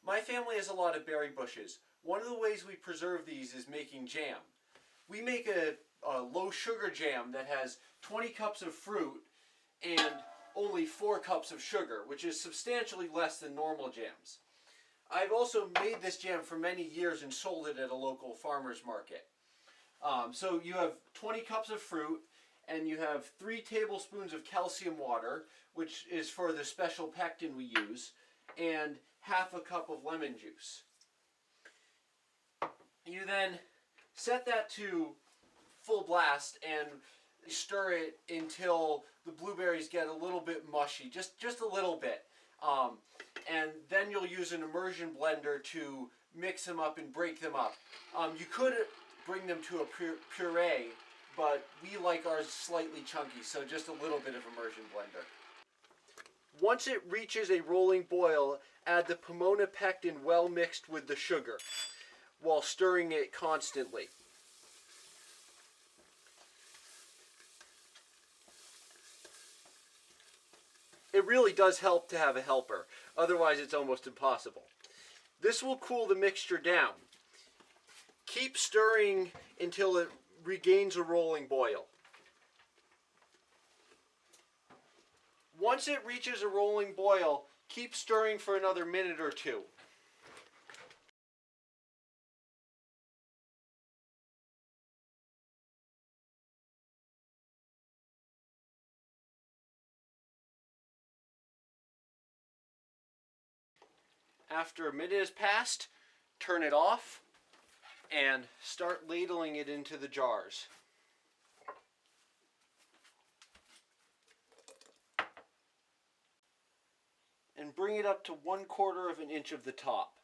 My family has a lot of berry bushes. One of the ways we preserve these is making jam. We make a low sugar jam that has 20 cups of fruit and only 4 cups of sugar, which is substantially less than normal jams. I've also made this jam for many years and sold it at a local farmer's market. So you have 20 cups of fruit, and you have 3 tablespoons of calcium water, which is for the special pectin we use, and half a cup of lemon juice. You then set that to full blast and stir it until the blueberries get a little bit mushy, just a little bit. And then you'll use an immersion blender to mix them up and break them up. You could bring them to a puree, but we like ours slightly chunky, so just a little bit of immersion blender. Once it reaches a rolling boil, add the pomona pectin well mixed with the sugar while stirring it constantly. It really does help to have a helper, otherwise it's almost impossible. This will cool the mixture down. Keep stirring until it regains a rolling boil. Once it reaches a rolling boil, keep stirring for another minute or two. After a minute has passed, turn it off and start ladling it into the jars. And bring it up to 1/4 of an inch of the top.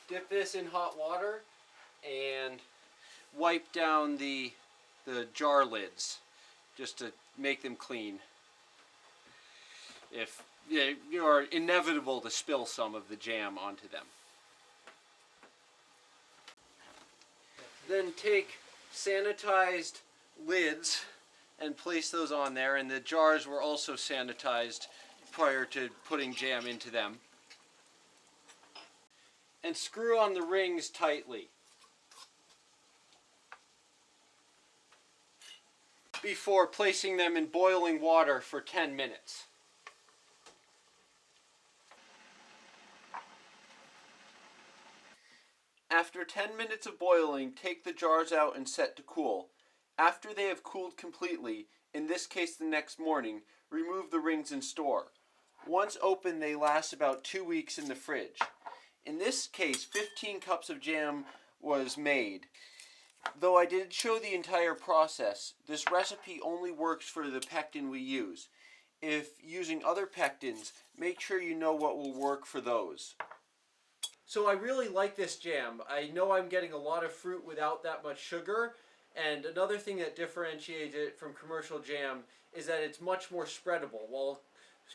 Dip this in hot water and wipe down the jar lids just to make them clean. If you're inevitable to spill some of the jam onto them. Then take sanitized lids and place those on there, and the jars were also sanitized prior to putting jam into them. And screw on the rings tightly before placing them in boiling water for 10 minutes. After 10 minutes of boiling, take the jars out and set to cool. After they have cooled completely, in this case the next morning, remove the rings and store. Once open, they last about 2 weeks in the fridge. In this case, 15 cups of jam was made. Though I did show the entire process, this recipe only works for the pectin we use. If using other pectins, make sure you know what will work for those. So I really like this jam. I know I'm getting a lot of fruit without that much sugar, and another thing that differentiates it from commercial jam is that it's much more spreadable. While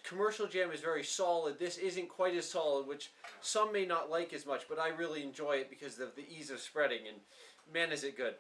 commercial jam is very solid, this isn't quite as solid, which some may not like as much, but I really enjoy it because of the ease of spreading, and man is it good.